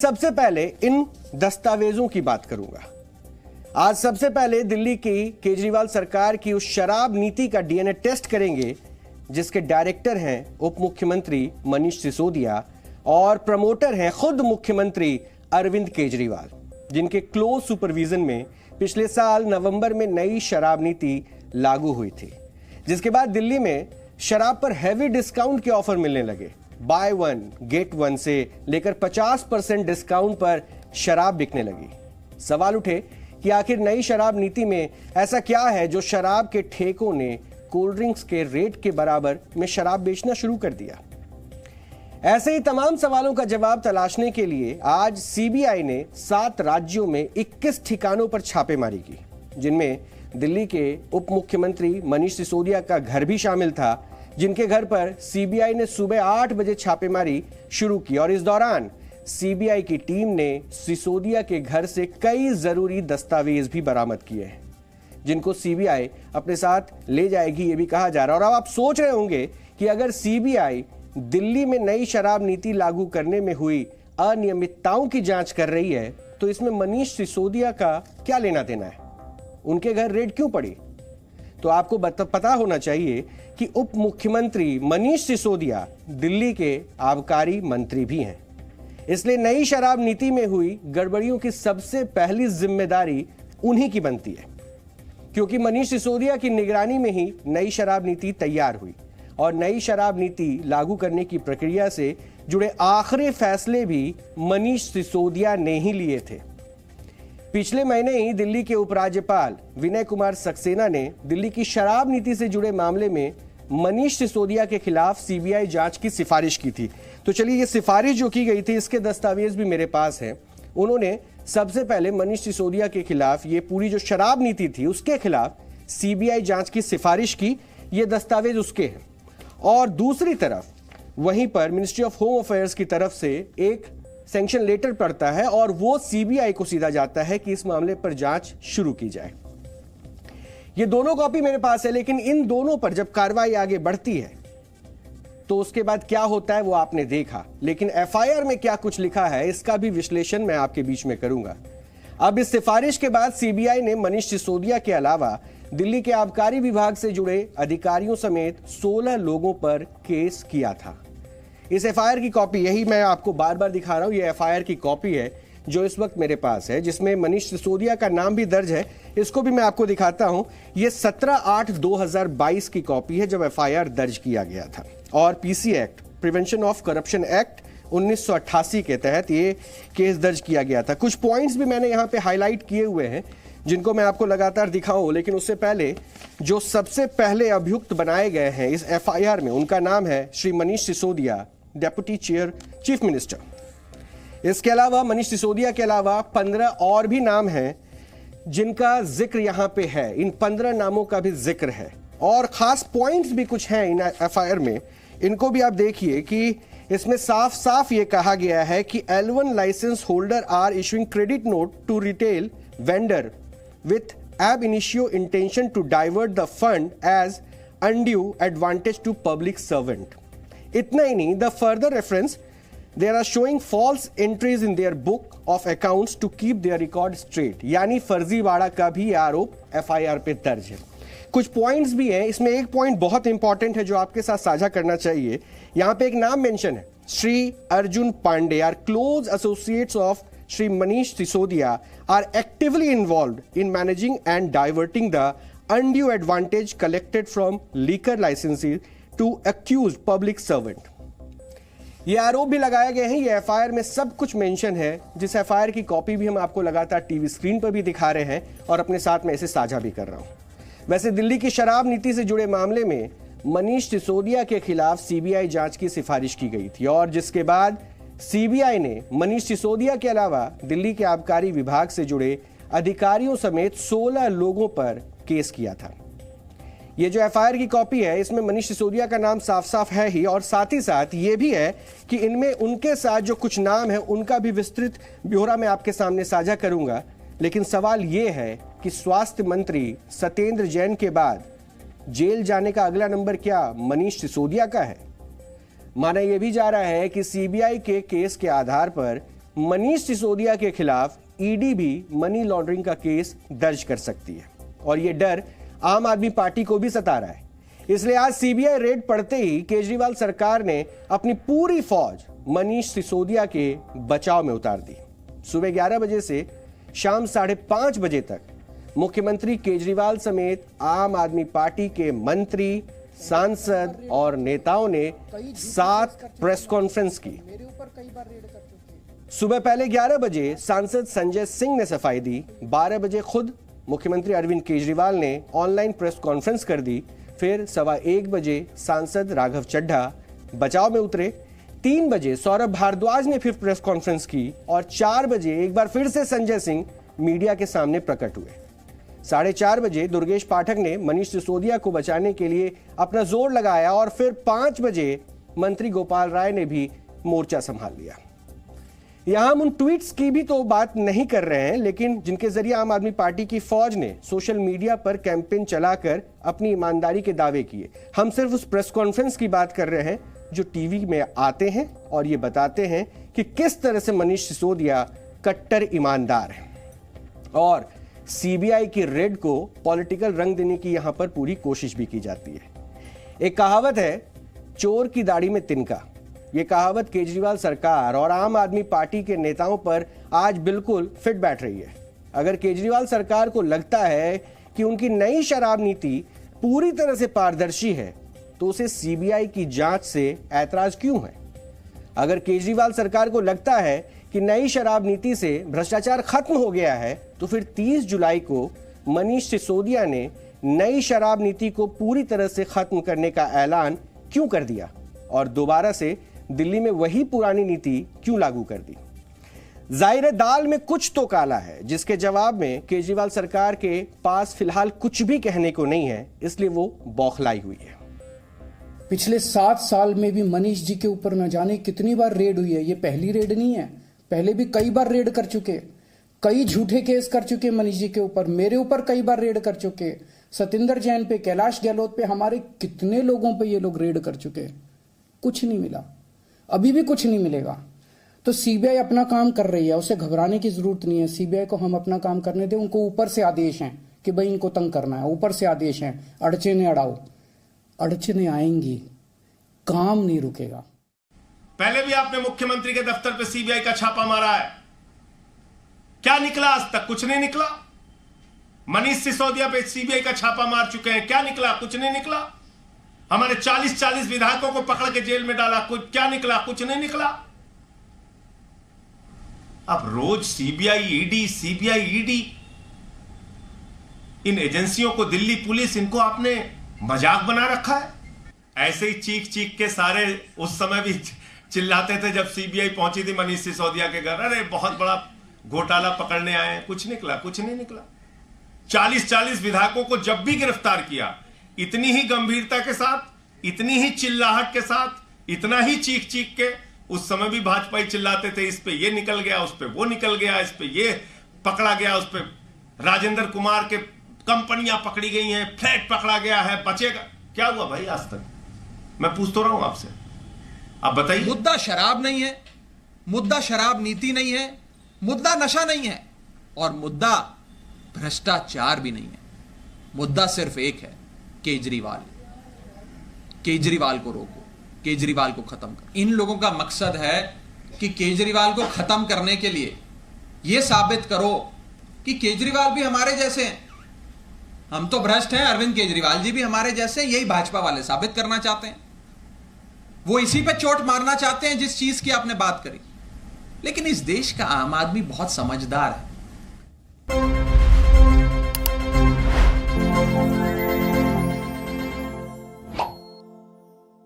सबसे पहले इन दस्तावेजों की बात करूंगा। आज सबसे पहले दिल्ली की केजरीवाल सरकार की उस शराब नीति का डीएनए टेस्ट करेंगे जिसके डायरेक्टर हैं उप मुख्यमंत्री मनीष सिसोदिया और प्रमोटर हैं खुद मुख्यमंत्री अरविंद केजरीवाल, जिनके क्लोज सुपरविजन में पिछले साल नवंबर में नई शराब नीति लागू हुई थी, जिसके बाद दिल्ली में शराब पर हैवी डिस्काउंट के ऑफर मिलने लगे। बाय वन गेट वन से लेकर 50% डिस्काउंट पर शराब बिकने लगी। सवाल उठे कि आखिर नई शराब नीति में ऐसा क्या है जो शराब के ठेकों ने कोल्ड ड्रिंक्स के रेट के बराबर में शराब बेचना शुरू कर दिया। ऐसे ही तमाम सवालों का जवाब तलाशने के लिए आज सीबीआई ने 7 राज्यों में 21 ठिकानों पर छापेमारी की, जिनमें दिल्ली के उप मुख्यमंत्री मनीष सिसोदिया का घर भी शामिल था, जिनके घर पर सीबीआई ने सुबह 8 बजे छापेमारी शुरू की। और इस दौरान सीबीआई की टीम ने सिसोदिया के घर से कई जरूरी दस्तावेज भी बरामद किए हैं, जिनको सीबीआई अपने साथ ले जाएगी, ये भी कहा जा रहा है। और अब आप सोच रहे होंगे कि अगर सीबीआई दिल्ली में नई शराब नीति लागू करने में हुई अनियमितताओं की जांच कर रही है तो इसमें मनीष सिसोदिया का क्या लेना देना है, उनके घर रेड क्यों पड़ी? तो आपको पता होना चाहिए कि उप मुख्यमंत्री मनीष सिसोदिया दिल्ली के आबकारी मंत्री भी हैं, इसलिए नई शराब नीति में हुई गड़बड़ियों की सबसे पहली जिम्मेदारी उन्हीं की बनती है, क्योंकि मनीष सिसोदिया की निगरानी में ही नई शराब नीति तैयार हुई और नई शराब नीति लागू करने की प्रक्रिया से जुड़े आखिरी फैसले भी मनीष सिसोदिया ने ही लिए थे। पिछले महीने ही दिल्ली के उपराज्यपाल विनय कुमार सक्सेना ने दिल्ली की शराब नीति से जुड़े मामले में मनीष सिसोदिया के खिलाफ सीबीआई जांच की सिफारिश की थी। तो चलिए, ये सिफारिश जो की गई थी इसके दस्तावेज भी मेरे पास हैं। उन्होंने सबसे पहले मनीष सिसोदिया के खिलाफ ये पूरी जो शराब नीति थी उसके खिलाफ सीबीआई जांच की सिफारिश की, ये दस्तावेज उसके हैं। और दूसरी तरफ वहीं पर मिनिस्ट्री ऑफ होम अफेयर्स की तरफ से एक सैंक्शन लेटर पड़ता है और वो सीबीआई को सीधा जाता है कि इस मामले पर जांच शुरू की जाए। ये दोनों कॉपी मेरे पास है, लेकिन इन दोनों पर जब कार्रवाई आगे बढ़ती है तो उसके बाद क्या होता है वो आपने देखा, लेकिन एफआईआर में क्या कुछ लिखा है इसका भी विश्लेषण मैं आपके बीच में करूंगा। अब इस सिफारिश के बाद सीबीआई ने मनीष सिसोदिया के अलावा दिल्ली के आबकारी विभाग से जुड़े अधिकारियों समेत 16 लोगों पर केस किया था। इस एफआईआर की कॉपी, यही मैं आपको बार बार दिखा रहा हूं, ये एफआईआर की कॉपी है जो इस वक्त मेरे पास है, जिसमें मनीष सिसोदिया का नाम भी दर्ज है। इसको भी मैं आपको दिखाता हूं। ये 17/8/2022 की कॉपी है जब एफआईआर दर्ज किया गया था और PC act, prevention of corruption act 1988 के तहत ये केस दर्ज किया गया था। कुछ पॉइंट्स भी मैंने यहाँ पे हाईलाइट किए हुए हैं जिनको मैं आपको लगातार दिखाऊं, लेकिन उससे पहले जो सबसे पहले अभियुक्त बनाए गए हैं इस एफआईआर में, उनका नाम है Shri Manish Sisodia, deputy chief minister. इसके अलावा मनीष सिसोदिया के अलावा 15 और भी नाम हैं जिनका जिक्र यहां पे है। इन 15 नामों का भी जिक्र है और खास पॉइंट्स भी कुछ हैं इन एफआईआर में। इनको भी आप देखिए कि इसमें साफ साफ ये कहा गया है कि L1 license holder are issuing credit note to retail vendor with ab initio intention to divert the fund as undue advantage to public servant. इतना ही नहीं, the further reference, they are showing false entries in their book of accounts to keep their record straight. यानी फर्जीवाड़ा का भी आरोप FIR पे दर्ज है। कुछ पॉइंट्स भी हैं, इसमें एक पॉइंट बहुत इंपॉर्टेंट है जो आपके साथ साझा करना चाहिए। यहाँ पे एक नाम मेंशन है, Shri Arjun Pandey are close associates of Shri Manish Sisodia are actively involved in managing and diverting the undue advantage collected from liquor licenses to accused public servant. ये आरोप भी लगाए गए हैं, ये एफआईआर में सब कुछ मेंशन है, जिस एफआईआर की कॉपी भी हम आपको लगातार टीवी स्क्रीन पर भी दिखा रहे हैं और अपने साथ में इसे साझा भी कर रहा हूं। वैसे दिल्ली की शराब नीति से जुड़े मामले में मनीष सिसोदिया के खिलाफ सीबीआई जांच की सिफारिश की गई थी और जिसके बाद सीबीआई ने मनीष सिसोदिया के अलावा दिल्ली के आबकारी विभाग से जुड़े अधिकारियों समेत 16 लोगों पर केस किया था। ये जो एफआईआर की कॉपी है इसमें मनीष सिसोदिया का नाम साफ साफ है ही, और साथ ही साथ ये भी है कि इनमें उनके साथ जो कुछ नाम है उनका भी विस्तृत ब्यौरा मैं आपके सामने साझा करूंगा। लेकिन सवाल ये है कि स्वास्थ्य मंत्री सत्येंद्र जैन के बाद जेल जाने का अगला नंबर क्या मनीष सिसोदिया का है? माना यह भी जा रहा है कि सीबीआई के केस के आधार पर मनीष सिसोदिया के खिलाफ ईडी भी मनी लॉन्ड्रिंग का केस दर्ज कर सकती है और यह डर आम आदमी पार्टी को भी सता रहा है। इसलिए आज सीबीआई रेड पड़ते ही केजरीवाल सरकार ने अपनी पूरी फौज मनीष सिसोदिया के बचाव में उतार दी। सुबह 11 बजे से शाम 5:30 बजे तक मुख्यमंत्री केजरीवाल समेत आम आदमी पार्टी के मंत्री, सांसद और नेताओं ने 7 प्रेस कॉन्फ्रेंस की। सुबह पहले 11 बजे सांसद संजय सिंह ने सफाई दी। 12 बजे खुद मुख्यमंत्री अरविंद केजरीवाल ने ऑनलाइन प्रेस कॉन्फ्रेंस कर दी। फिर 1:15 बजे सांसद राघव चड्ढा बचाव में उतरे। 3 बजे सौरभ भारद्वाज ने फिर प्रेस कॉन्फ्रेंस की और 4 बजे एक बार फिर से संजय सिंह मीडिया के सामने प्रकट हुए। 4:30 बजे दुर्गेश पाठक ने मनीष सिसोदिया को बचाने के लिए अपना जोर लगाया और फिर 5 बजे मंत्री गोपाल राय ने भी मोर्चा संभाल लिया। यहां हम उन ट्वीट्स की भी तो बात नहीं कर रहे हैं, लेकिन जिनके जरिए आम आदमी पार्टी की फौज ने सोशल मीडिया पर कैंपेन चलाकर अपनी ईमानदारी के दावे किए। हम सिर्फ उस प्रेस कॉन्फ्रेंस की बात कर रहे हैं जो टीवी में आते हैं और ये बताते हैं कि किस तरह से मनीष सिसोदिया कट्टर ईमानदार है। और सीबीआई की रेड को पॉलिटिकल रंग देने की यहां पर पूरी कोशिश भी की जाती है। एक कहावत है, चोर की दाढ़ी में तिनका। यह कहावत केजरीवाल सरकार और आम आदमी पार्टी के नेताओं पर आज बिल्कुल फिट बैठ रही है। अगर केजरीवाल सरकार को लगता है कि उनकी नई शराब नीति पूरी तरह से पारदर्शी है तो उसे सीबीआई की जांच से ऐतराज क्यों है? अगर केजरीवाल सरकार को लगता है कि नई शराब नीति से भ्रष्टाचार खत्म हो गया है तो फिर 30 जुलाई को मनीष सिसोदिया ने नई शराब नीति को पूरी तरह से खत्म करने का ऐलान क्यों कर दिया और दोबारा से दिल्ली में वही पुरानी नीति क्यों लागू कर दी? जाहिर है दाल में कुछ तो काला है, जिसके जवाब में केजरीवाल सरकार के पास फिलहाल कुछ भी कहने को नहीं है, इसलिए वो बौखलाई हुई है। पिछले 7 साल में भी मनीष जी के ऊपर न जाने कितनी बार रेड हुई है। ये पहली रेड नहीं है, पहले भी कई बार रेड कर चुके, कई झूठे केस कर चुके मनीष जी के ऊपर, मेरे ऊपर कई बार रेड कर चुके, सतिंदर जैन पे, कैलाश गहलोत पे, हमारे कितने लोगों पे ये लोग रेड कर चुके। कुछ नहीं मिला, अभी भी कुछ नहीं मिलेगा। तो सीबीआई अपना काम कर रही है, उसे घबराने की जरूरत नहीं है। सीबीआई को हम अपना काम करने दें। उनको ऊपर से आदेश हैं कि भाई इनको तंग करना है, ऊपर से आदेश हैं, अड़चने अड़ाओ। अड़चने आएंगी, काम नहीं रुकेगा। पहले भी आपने मुख्यमंत्री के दफ्तर पे सीबीआई का छापा मारा है, क्या निकला? आज तक कुछ नहीं निकला। मनीष सिसोदिया पे सीबीआई का छापा मार चुके हैं, क्या निकला? कुछ नहीं निकला। हमारे 40 विधायकों को पकड़ के जेल में डाला, कुछ क्या निकला? कुछ नहीं निकला। अब रोज सीबीआई ईडी, इन एजेंसियों को दिल्ली पुलिस, इनको आपने मजाक बना रखा है। ऐसे ही चीख के सारे उस समय भी चिल्लाते थे जब सीबीआई पहुंची थी मनीष सिसोदिया के घर, अरे बहुत बड़ा घोटाला पकड़ने आए हैं। कुछ निकला? कुछ नहीं निकला। 40 विधायकों को जब भी गिरफ्तार किया, इतनी ही गंभीरता के साथ, इतनी ही चिल्लाहट के साथ, इतना ही चीख के, उस समय भी भाजपा ही चिल्लाते थे, इस पे ये निकल गया, उस पे वो निकल गया, इस पे ये पकड़ा गया, उस पे राजेंद्र कुमार के कंपनियां पकड़ी गई हैं, फ्लैट पकड़ा गया है, बचेगा। क्या हुआ भाई आज तक? मैं पूछ तो रहा हूं आपसे, आप बताइए। मुद्दा शराब नहीं है, मुद्दा शराब नीति नहीं है, मुद्दा नशा नहीं है और मुद्दा भ्रष्टाचार भी नहीं है। मुद्दा सिर्फ एक है, केजरीवाल को रोको, केजरीवाल को खत्म कर। इन लोगों का मकसद है कि केजरीवाल को खत्म करने के लिए यह साबित करो कि केजरीवाल भी हमारे जैसे हैं, हम तो भ्रष्ट हैं, अरविंद केजरीवाल जी भी हमारे जैसे। यही भाजपा वाले साबित करना चाहते हैं। वो इसी पे चोट मारना चाहते हैं जिस चीज की आपने बात करी। लेकिन इस देश का आम आदमी बहुत समझदार है।